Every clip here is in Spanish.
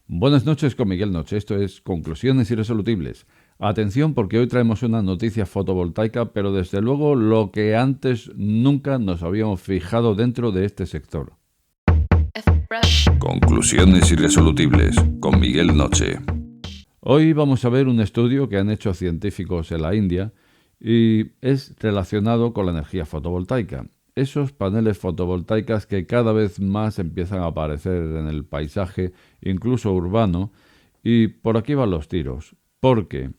Buenas noches con Miguel Noche, esto es Conclusiones Irresolubles. Atención porque hoy traemos una noticia fotovoltaica, pero desde luego lo que antes nunca nos habíamos fijado dentro de este sector. Conclusiones Irresolubles con Miguel Noche. Hoy vamos a ver un estudio que han hecho científicos en la India y es relacionado con la energía fotovoltaica. Esos paneles fotovoltaicos que cada vez más empiezan a aparecer en el paisaje, incluso urbano, y por aquí van los tiros. Porque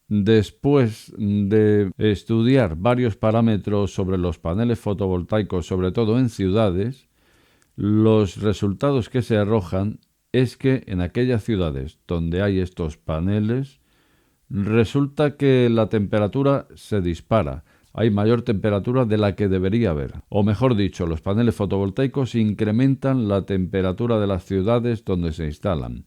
después de estudiar varios parámetros sobre los paneles fotovoltaicos, sobre todo en ciudades, los resultados que se arrojan es que en aquellas ciudades donde hay estos paneles, resulta que la temperatura se dispara. Hay mayor temperatura de la que debería haber. O mejor dicho, los paneles fotovoltaicos incrementan la temperatura de las ciudades donde se instalan.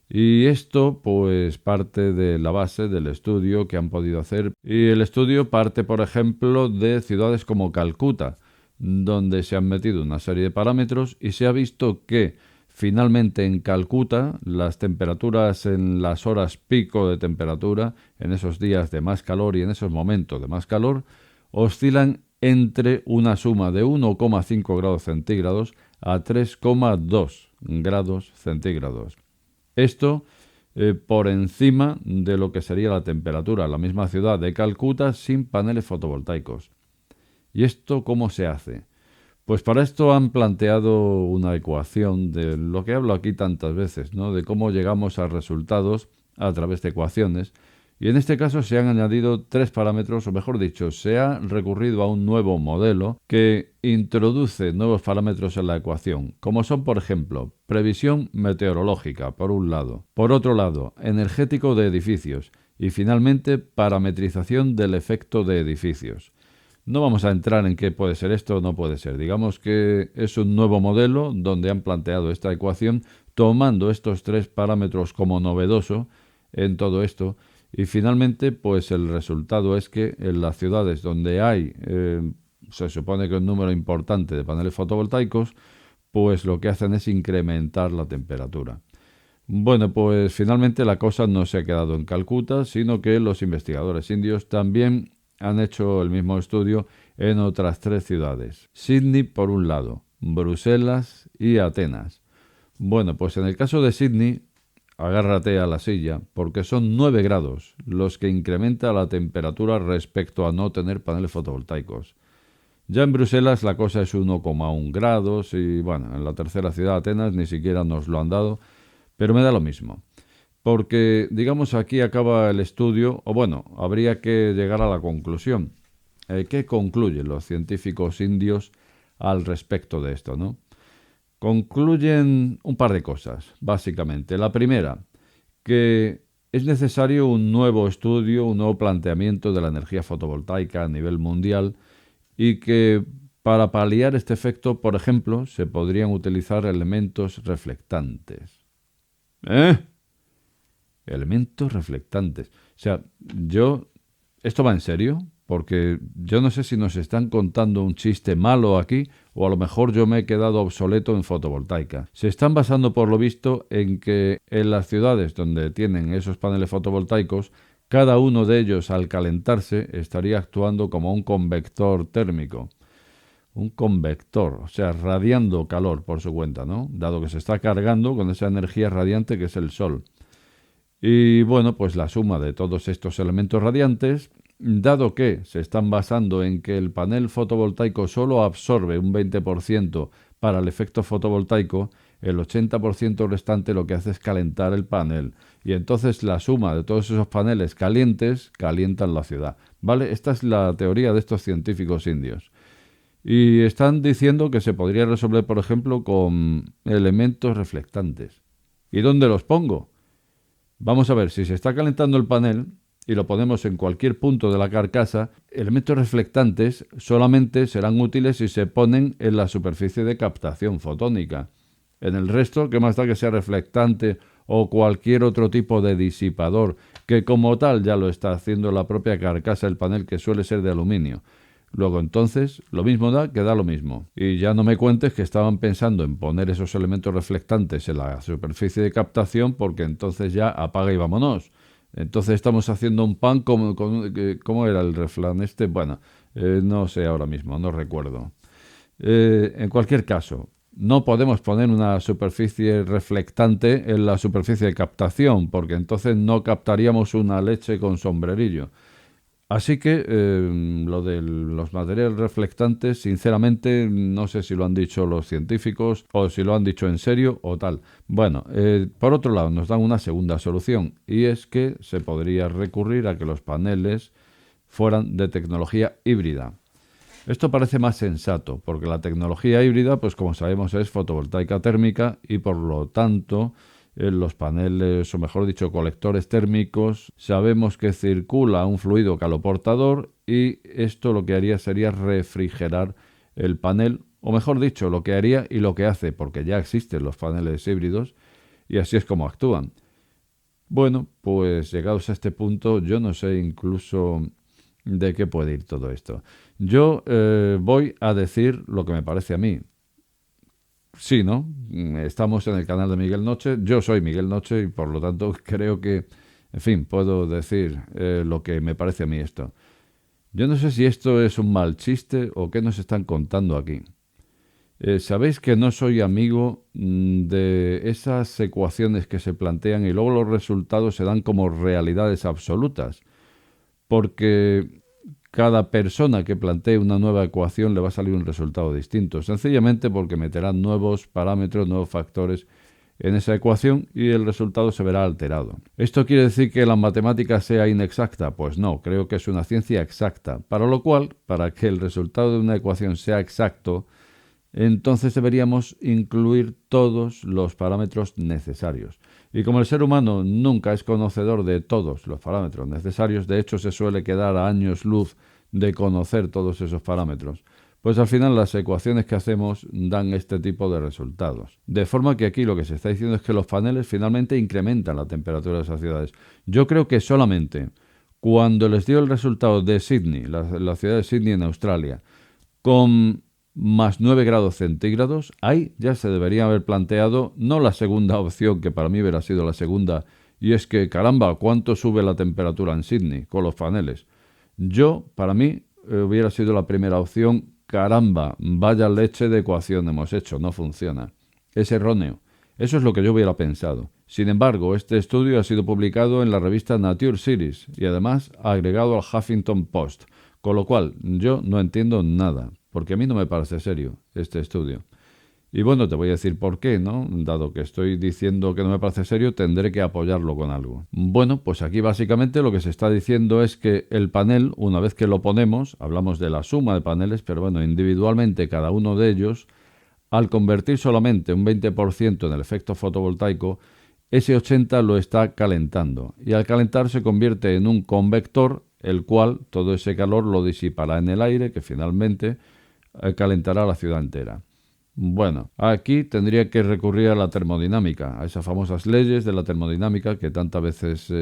Y esto pues parte de la base del estudio que han podido hacer. Y el estudio parte, por ejemplo, de ciudades como Calcuta, donde se han metido una serie de parámetros y se ha visto que finalmente en Calcuta las temperaturas en las horas pico de temperatura, en esos días de más calor y en esos momentos de más calor, oscilan entre una suma de 1,5 grados centígrados a 3,2 grados centígrados. Esto por encima de lo que sería la temperatura en la misma ciudad de Calcuta sin paneles fotovoltaicos. ¿Y esto cómo se hace? Pues para esto han planteado una ecuación de lo que hablo aquí tantas veces, ¿no? De cómo llegamos a resultados a través de ecuaciones. Y en este caso se han añadido 3 parámetros, o mejor dicho, se ha recurrido a un nuevo modelo que introduce nuevos parámetros en la ecuación, como son, por ejemplo, previsión meteorológica, por un lado. Por otro lado, energético de edificios. Y finalmente, parametrización del efecto de edificios. No vamos a entrar en qué puede ser esto o no puede ser. Digamos que es un nuevo modelo donde han planteado esta ecuación tomando estos 3 parámetros como novedoso en todo esto. Y finalmente, pues el resultado es que en las ciudades donde hay, se supone que un número importante de paneles fotovoltaicos, pues lo que hacen es incrementar la temperatura. Bueno, pues finalmente la cosa no se ha quedado en Calcuta, sino que los investigadores indios también han hecho el mismo estudio en otras 3 ciudades. Sydney por un lado, Bruselas y Atenas. Bueno, pues en el caso de Sydney, agárrate a la silla, porque son 9 grados los que incrementa la temperatura respecto a no tener paneles fotovoltaicos. Ya en Bruselas la cosa es 1,1 grados y bueno, en la tercera ciudad, Atenas, ni siquiera nos lo han dado, pero me da lo mismo. Porque, digamos, aquí acaba el estudio, o bueno, habría que llegar a la conclusión. ¿Qué concluyen los científicos indios al respecto de esto, no? Concluyen un par de cosas, básicamente. La primera, que es necesario un nuevo estudio, un nuevo planteamiento de la energía fotovoltaica a nivel mundial y que para paliar este efecto, por ejemplo, se podrían utilizar elementos reflectantes. Elementos reflectantes. O sea, ¿esto va en serio? Porque yo no sé si nos están contando un chiste malo aquí o a lo mejor yo me he quedado obsoleto en fotovoltaica. Se están basando, por lo visto, en que en las ciudades donde tienen esos paneles fotovoltaicos, cada uno de ellos al calentarse estaría actuando como un convector térmico. Un convector, o sea, radiando calor por su cuenta, ¿no? Dado que se está cargando con esa energía radiante que es el sol. Y bueno, pues la suma de todos estos elementos radiantes, dado que se están basando en que el panel fotovoltaico solo absorbe un 20% para el efecto fotovoltaico, el 80% restante lo que hace es calentar el panel. Y entonces la suma de todos esos paneles calientes calientan la ciudad. ¿Vale? Esta es la teoría de estos científicos indios. Y están diciendo que se podría resolver, por ejemplo, con elementos reflectantes. ¿Y dónde los pongo? Vamos a ver, si se está calentando el panel y lo ponemos en cualquier punto de la carcasa, elementos reflectantes solamente serán útiles si se ponen en la superficie de captación fotónica. En el resto, ¿qué más da que sea reflectante o cualquier otro tipo de disipador, que como tal ya lo está haciendo la propia carcasa del panel, que suele ser de aluminio? Luego entonces lo mismo da que da lo mismo. Y ya no me cuentes que estaban pensando en poner esos elementos reflectantes en la superficie de captación porque entonces ya apaga y vámonos. Entonces estamos haciendo un pan ¿cómo era el refrán este? Bueno, no sé ahora mismo, no recuerdo. En cualquier caso, no podemos poner una superficie reflectante en la superficie de captación porque entonces no captaríamos una leche con sombrerillo. Así que lo de los materiales reflectantes, sinceramente, no sé si lo han dicho los científicos o si lo han dicho en serio o tal. Bueno, por otro lado, nos dan una segunda solución y es que se podría recurrir a que los paneles fueran de tecnología híbrida. Esto parece más sensato, porque la tecnología híbrida, pues como sabemos, es fotovoltaica térmica y por lo tanto los paneles, o mejor dicho, colectores térmicos, sabemos que circula un fluido caloportador y esto lo que haría sería refrigerar el panel, o mejor dicho, lo que haría y lo que hace, porque ya existen los paneles híbridos y así es como actúan. Bueno, pues llegados a este punto, yo no sé incluso de qué puede ir todo esto. Yo voy a decir lo que me parece a mí. Sí, ¿no? Estamos en el canal de Miguel Noche. Yo soy Miguel Noche y por lo tanto creo que, en fin, puedo decir lo que me parece a mí esto. Yo no sé si esto es un mal chiste o qué nos están contando aquí. Sabéis que no soy amigo de esas ecuaciones que se plantean y luego los resultados se dan como realidades absolutas. Porque cada persona que plantee una nueva ecuación le va a salir un resultado distinto, sencillamente porque meterán nuevos parámetros, nuevos factores en esa ecuación y el resultado se verá alterado. ¿Esto quiere decir que la matemática sea inexacta? Pues no, creo que es una ciencia exacta, para lo cual, para que el resultado de una ecuación sea exacto, entonces deberíamos incluir todos los parámetros necesarios. Y como el ser humano nunca es conocedor de todos los parámetros necesarios, de hecho se suele quedar a años luz de conocer todos esos parámetros, pues al final las ecuaciones que hacemos dan este tipo de resultados. De forma que aquí lo que se está diciendo es que los paneles finalmente incrementan la temperatura de esas ciudades. Yo creo que solamente cuando les dio el resultado de Sydney, la ciudad de Sydney en Australia, con más 9 grados centígrados, ahí ya se debería haber planteado no la segunda opción, que para mí hubiera sido la segunda, y es que, caramba, ¿cuánto sube la temperatura en Sydney con los paneles? Para mí, hubiera sido la primera opción, caramba, vaya leche de ecuación hemos hecho, no funciona. Es erróneo. Eso es lo que yo hubiera pensado. Sin embargo, este estudio ha sido publicado en la revista Nature Series y además agregado al Huffington Post, con lo cual yo no entiendo nada, porque a mí no me parece serio este estudio. Y bueno, te voy a decir por qué, ¿no? Dado que estoy diciendo que no me parece serio, tendré que apoyarlo con algo. Bueno, pues aquí básicamente lo que se está diciendo es que el panel, una vez que lo ponemos, hablamos de la suma de paneles, pero bueno, individualmente cada uno de ellos, al convertir solamente un 20% en el efecto fotovoltaico, ese 80% lo está calentando. Y al calentar se convierte en un convector, el cual todo ese calor lo disipará en el aire, que finalmente calentará la ciudad entera. Bueno, aquí tendría que recurrir a la termodinámica, a esas famosas leyes de la termodinámica que tantas veces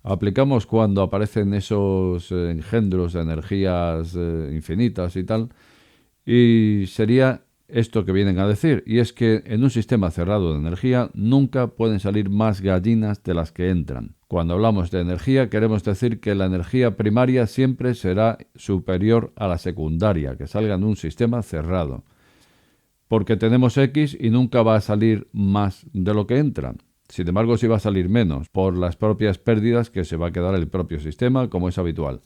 aplicamos cuando aparecen esos engendros de energías infinitas y tal. Y sería esto que vienen a decir, y es que en un sistema cerrado de energía nunca pueden salir más gallinas de las que entran. Cuando hablamos de energía queremos decir que la energía primaria siempre será superior a la secundaria, que salga en un sistema cerrado. Porque tenemos X y nunca va a salir más de lo que entra. Sin embargo, sí va a salir menos, por las propias pérdidas que se va a quedar el propio sistema, como es habitual.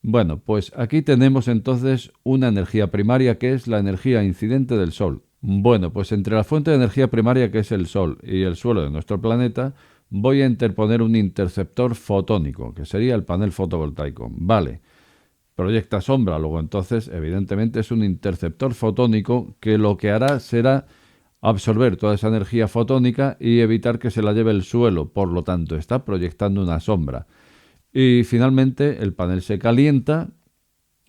Bueno, pues aquí tenemos entonces una energía primaria que es la energía incidente del Sol. Bueno, pues entre la fuente de energía primaria que es el Sol y el suelo de nuestro planeta, voy a interponer un interceptor fotónico, que sería el panel fotovoltaico. Vale. Proyecta sombra, luego entonces evidentemente es un interceptor fotónico que lo que hará será absorber toda esa energía fotónica y evitar que se la lleve el suelo, por lo tanto está proyectando una sombra. Y finalmente el panel se calienta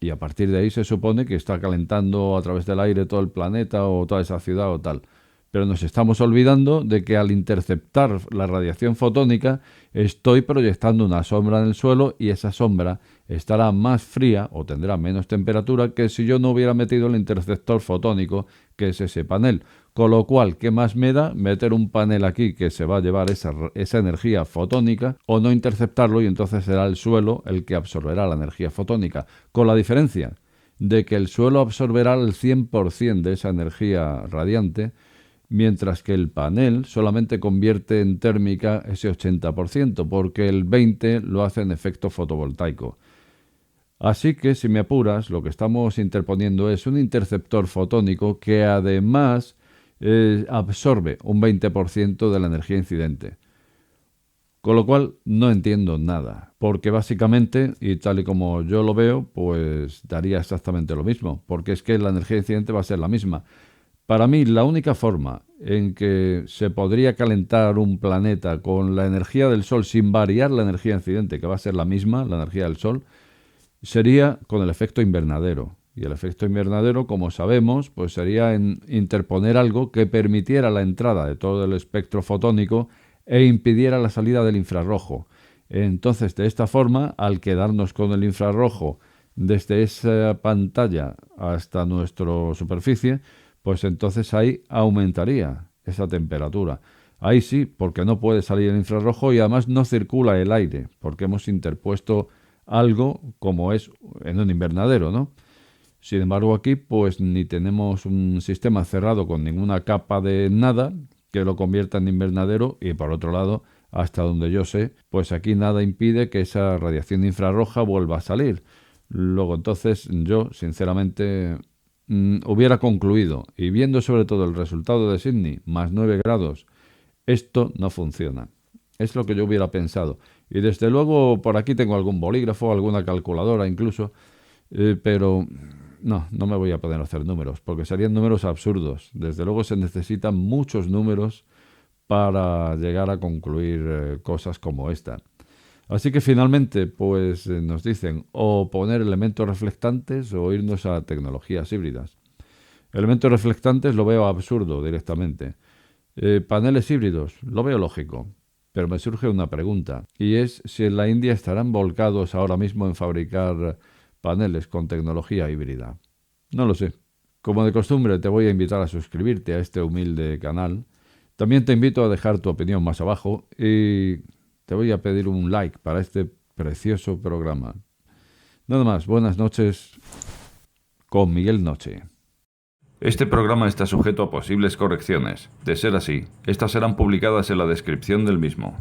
y a partir de ahí se supone que está calentando a través del aire todo el planeta o toda esa ciudad o tal. Pero nos estamos olvidando de que al interceptar la radiación fotónica estoy proyectando una sombra en el suelo y esa sombra estará más fría o tendrá menos temperatura que si yo no hubiera metido el interceptor fotónico, que es ese panel. Con lo cual, ¿qué más me da meter un panel aquí que se va a llevar esa energía fotónica o no interceptarlo y entonces será el suelo el que absorberá la energía fotónica? Con la diferencia de que el suelo absorberá el 100% de esa energía radiante, mientras que el panel solamente convierte en térmica ese 80%, porque el 20% lo hace en efecto fotovoltaico. Así que, si me apuras, lo que estamos interponiendo es un interceptor fotónico que además absorbe un 20% de la energía incidente. Con lo cual no entiendo nada, porque básicamente, y tal y como yo lo veo, pues daría exactamente lo mismo, porque es que la energía incidente va a ser la misma. Para mí, la única forma en que se podría calentar un planeta con la energía del Sol sin variar la energía incidente, que va a ser la misma, la energía del Sol, sería con el efecto invernadero. Y el efecto invernadero, como sabemos, pues sería interponer algo que permitiera la entrada de todo el espectro fotónico e impidiera la salida del infrarrojo. Entonces, de esta forma, al quedarnos con el infrarrojo desde esa pantalla hasta nuestra superficie, pues entonces ahí aumentaría esa temperatura. Ahí sí, porque no puede salir el infrarrojo y además no circula el aire, porque hemos interpuesto algo como es en un invernadero, ¿no? Sin embargo, aquí pues ni tenemos un sistema cerrado con ninguna capa de nada que lo convierta en invernadero y por otro lado, hasta donde yo sé, pues aquí nada impide que esa radiación infrarroja vuelva a salir. Luego entonces yo, sinceramente, hubiera concluido, y viendo sobre todo el resultado de Sydney, más 9 grados, esto no funciona. Es lo que yo hubiera pensado. Y desde luego por aquí tengo algún bolígrafo, alguna calculadora incluso, pero no me voy a poder hacer números, porque serían números absurdos. Desde luego se necesitan muchos números para llegar a concluir cosas como esta. Así que finalmente, pues nos dicen o poner elementos reflectantes o irnos a tecnologías híbridas. Elementos reflectantes lo veo absurdo directamente. Paneles híbridos, lo veo lógico. Pero me surge una pregunta, y es si en la India estarán volcados ahora mismo en fabricar paneles con tecnología híbrida. No lo sé. Como de costumbre, te voy a invitar a suscribirte a este humilde canal. También te invito a dejar tu opinión más abajo y te voy a pedir un like para este precioso programa. Nada más, buenas noches con Miguel Noche. Este programa está sujeto a posibles correcciones. De ser así, estas serán publicadas en la descripción del mismo.